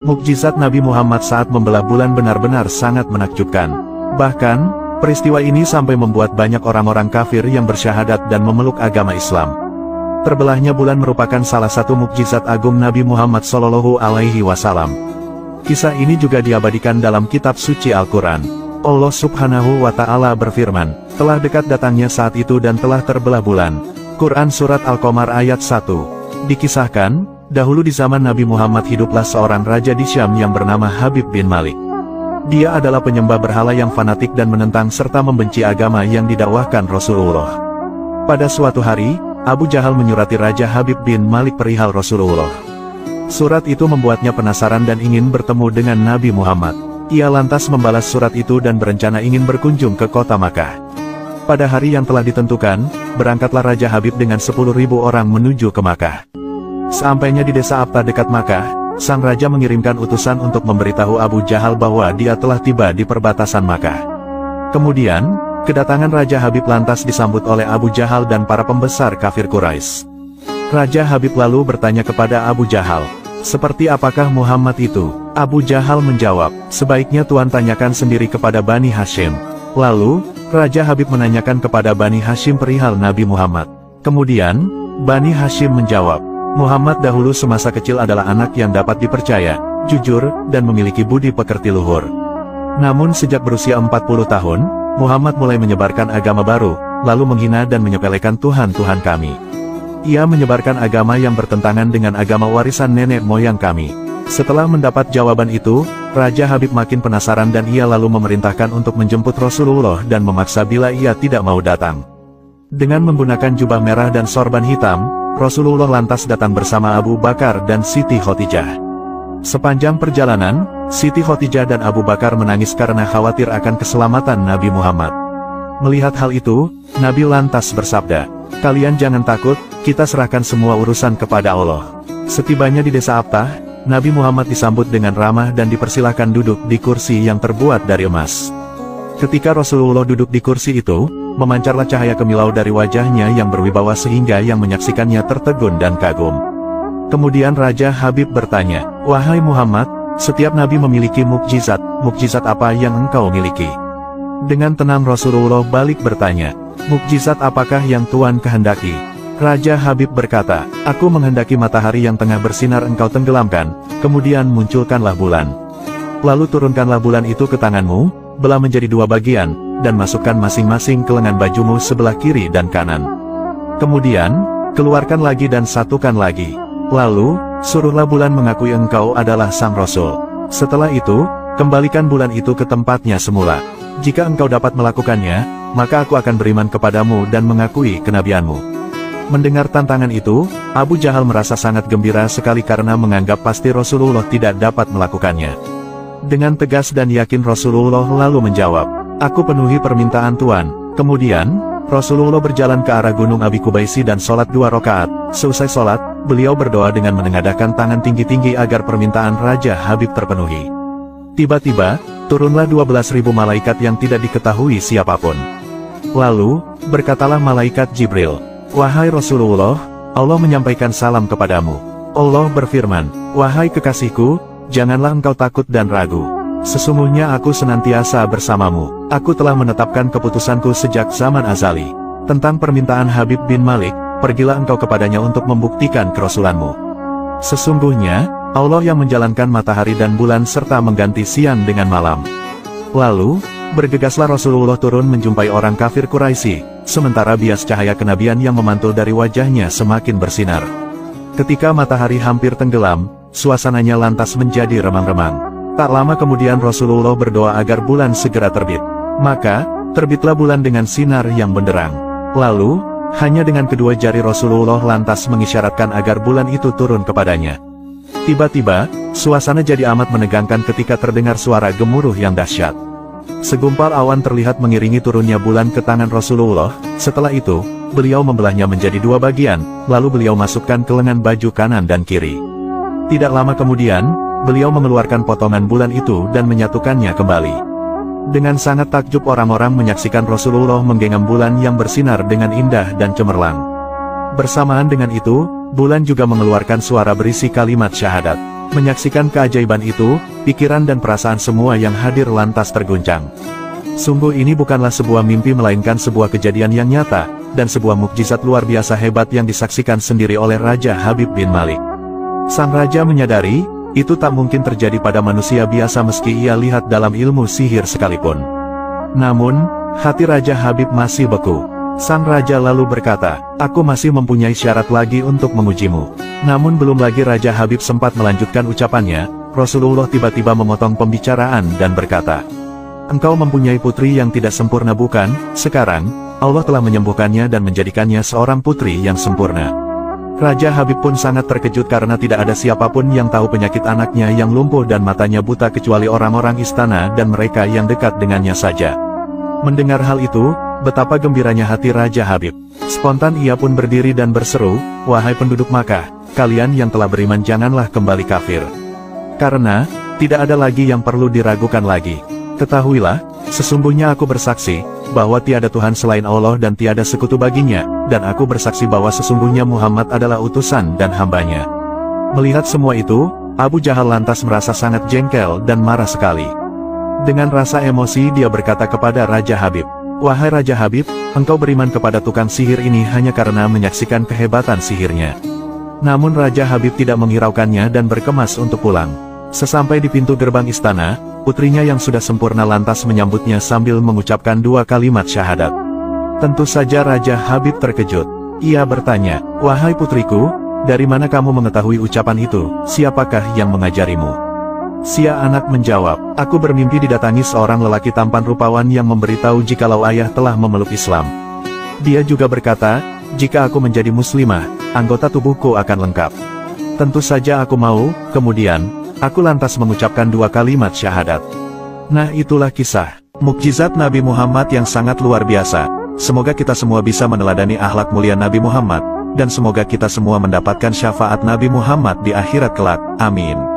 Mukjizat Nabi Muhammad saat membelah bulan benar-benar sangat menakjubkan. Bahkan, peristiwa ini sampai membuat banyak orang-orang kafir yang bersyahadat dan memeluk agama Islam. Terbelahnya bulan merupakan salah satu mukjizat agung Nabi Muhammad SAW. Kisah ini juga diabadikan dalam kitab suci Al-Quran. Allah Subhanahu wa Ta'ala berfirman, "Telah dekat datangnya saat itu dan telah terbelah bulan." Quran Surat Al-Qamar ayat 1. Dikisahkan, dahulu di zaman Nabi Muhammad hiduplah seorang raja di Syam yang bernama Habib bin Malik. Dia adalah penyembah berhala yang fanatik dan menentang serta membenci agama yang didakwahkan Rasulullah. Pada suatu hari, Abu Jahal menyurati Raja Habib bin Malik perihal Rasulullah. Surat itu membuatnya penasaran dan ingin bertemu dengan Nabi Muhammad. Ia lantas membalas surat itu dan berencana ingin berkunjung ke kota Makkah. Pada hari yang telah ditentukan, berangkatlah Raja Habib dengan 10.000 orang menuju ke Makkah. Sampainya di desa Abta dekat Makkah, sang raja mengirimkan utusan untuk memberitahu Abu Jahal bahwa dia telah tiba di perbatasan Makkah. Kemudian, kedatangan Raja Habib lantas disambut oleh Abu Jahal dan para pembesar kafir Quraisy. Raja Habib lalu bertanya kepada Abu Jahal, "Seperti apakah Muhammad itu?" Abu Jahal menjawab, "Sebaiknya Tuan tanyakan sendiri kepada Bani Hashim." Lalu, Raja Habib menanyakan kepada Bani Hashim perihal Nabi Muhammad. Kemudian, Bani Hashim menjawab, "Muhammad dahulu semasa kecil adalah anak yang dapat dipercaya, jujur, dan memiliki budi pekerti luhur. Namun sejak berusia 40 tahun, Muhammad mulai menyebarkan agama baru, lalu menghina dan menyepelekan Tuhan-Tuhan kami. Ia menyebarkan agama yang bertentangan dengan agama warisan nenek moyang kami." Setelah mendapat jawaban itu, Raja Habib makin penasaran dan ia lalu memerintahkan untuk menjemput Rasulullah dan memaksa bila ia tidak mau datang. Dengan menggunakan jubah merah dan sorban hitam, Rasulullah lantas datang bersama Abu Bakar dan Siti Khadijah. Sepanjang perjalanan, Siti Khadijah dan Abu Bakar menangis karena khawatir akan keselamatan Nabi Muhammad. Melihat hal itu, Nabi lantas bersabda, "Kalian jangan takut, kita serahkan semua urusan kepada Allah." Setibanya di desa Abtah, Nabi Muhammad disambut dengan ramah dan dipersilahkan duduk di kursi yang terbuat dari emas. Ketika Rasulullah duduk di kursi itu, memancarlah cahaya kemilau dari wajahnya yang berwibawa sehingga yang menyaksikannya tertegun dan kagum. Kemudian Raja Habib bertanya, "Wahai Muhammad, setiap nabi memiliki mukjizat, mukjizat apa yang engkau miliki?" Dengan tenang Rasulullah balik bertanya, "Mukjizat apakah yang Tuan kehendaki?" Raja Habib berkata, "Aku menghendaki matahari yang tengah bersinar engkau tenggelamkan, kemudian munculkanlah bulan. Lalu turunkanlah bulan itu ke tanganmu, belah menjadi 2 bagian, dan masukkan masing-masing ke lengan bajumu sebelah kiri dan kanan. Kemudian, keluarkan lagi dan satukan lagi. Lalu, suruhlah bulan mengakui engkau adalah sang Rasul. Setelah itu, kembalikan bulan itu ke tempatnya semula. Jika engkau dapat melakukannya, maka aku akan beriman kepadamu dan mengakui kenabianmu." Mendengar tantangan itu, Abu Jahal merasa sangat gembira sekali karena menganggap pasti Rasulullah tidak dapat melakukannya. Dengan tegas dan yakin Rasulullah lalu menjawab, "Aku penuhi permintaan Tuan." Kemudian, Rasulullah berjalan ke arah Gunung Abi Kubaisi dan sholat 2 rakaat. Seusai sholat, beliau berdoa dengan menengadahkan tangan tinggi-tinggi agar permintaan Raja Habib terpenuhi. Tiba-tiba, turunlah 12.000 malaikat yang tidak diketahui siapapun. Lalu, berkatalah malaikat Jibril, "Wahai Rasulullah, Allah menyampaikan salam kepadamu." Allah berfirman, "Wahai kekasihku, janganlah engkau takut dan ragu. Sesungguhnya aku senantiasa bersamamu. Aku telah menetapkan keputusanku sejak zaman azali. Tentang permintaan Habib bin Malik, pergilah engkau kepadanya untuk membuktikan kerasulanmu. Sesungguhnya, Allah yang menjalankan matahari dan bulan serta mengganti siang dengan malam." Lalu, bergegaslah Rasulullah turun menjumpai orang kafir Quraisy, sementara bias cahaya kenabian yang memantul dari wajahnya semakin bersinar. Ketika matahari hampir tenggelam, suasananya lantas menjadi remang-remang. Tak lama kemudian Rasulullah berdoa agar bulan segera terbit. Maka, terbitlah bulan dengan sinar yang benderang. Lalu, hanya dengan kedua jari Rasulullah lantas mengisyaratkan agar bulan itu turun kepadanya. Tiba-tiba, suasana jadi amat menegangkan ketika terdengar suara gemuruh yang dahsyat. Segumpal awan terlihat mengiringi turunnya bulan ke tangan Rasulullah. Setelah itu, beliau membelahnya menjadi 2 bagian, lalu beliau masukkan ke lengan baju kanan dan kiri. Tidak lama kemudian, beliau mengeluarkan potongan bulan itu dan menyatukannya kembali. Dengan sangat takjub orang-orang menyaksikan Rasulullah menggenggam bulan yang bersinar dengan indah dan cemerlang. Bersamaan dengan itu, bulan juga mengeluarkan suara berisi kalimat syahadat. Menyaksikan keajaiban itu, pikiran dan perasaan semua yang hadir lantas terguncang. Sungguh ini bukanlah sebuah mimpi melainkan sebuah kejadian yang nyata, dan sebuah mukjizat luar biasa hebat yang disaksikan sendiri oleh Raja Habib bin Malik. Sang raja menyadari, itu tak mungkin terjadi pada manusia biasa meski ia lihat dalam ilmu sihir sekalipun. Namun, hati Raja Habib masih beku. Sang raja lalu berkata, "Aku masih mempunyai syarat lagi untuk mengujimu." Namun belum lagi Raja Habib sempat melanjutkan ucapannya, Rasulullah tiba-tiba memotong pembicaraan dan berkata, "Engkau mempunyai putri yang tidak sempurna bukan? Sekarang, Allah telah menyembuhkannya dan menjadikannya seorang putri yang sempurna." Raja Habib pun sangat terkejut karena tidak ada siapapun yang tahu penyakit anaknya yang lumpuh dan matanya buta kecuali orang-orang istana dan mereka yang dekat dengannya saja. Mendengar hal itu, betapa gembiranya hati Raja Habib. Spontan ia pun berdiri dan berseru, "Wahai penduduk Makkah, kalian yang telah beriman janganlah kembali kafir. Karena, tidak ada lagi yang perlu diragukan lagi. Ketahuilah, sesungguhnya aku bersaksi, bahwa tiada Tuhan selain Allah dan tiada sekutu baginya, dan aku bersaksi bahwa sesungguhnya Muhammad adalah utusan dan hambanya." Melihat semua itu, Abu Jahal lantas merasa sangat jengkel dan marah sekali. Dengan rasa emosi dia berkata kepada Raja Habib, "Wahai Raja Habib, engkau beriman kepada tukang sihir ini hanya karena menyaksikan kehebatan sihirnya." Namun Raja Habib tidak menghiraukannya dan berkemas untuk pulang. Sesampai di pintu gerbang istana, putrinya yang sudah sempurna lantas menyambutnya sambil mengucapkan 2 kalimat syahadat. Tentu saja Raja Habib terkejut. Ia bertanya, "Wahai putriku, dari mana kamu mengetahui ucapan itu? Siapakah yang mengajarimu?" Si anak menjawab, "Aku bermimpi didatangi seorang lelaki tampan rupawan yang memberitahu jikalau ayah telah memeluk Islam. Dia juga berkata, jika aku menjadi muslimah, anggota tubuhku akan lengkap. Tentu saja aku mau, kemudian, aku lantas mengucapkan 2 kalimat syahadat." Nah itulah kisah mukjizat Nabi Muhammad yang sangat luar biasa. Semoga kita semua bisa meneladani akhlak mulia Nabi Muhammad, dan semoga kita semua mendapatkan syafaat Nabi Muhammad di akhirat kelak. Amin.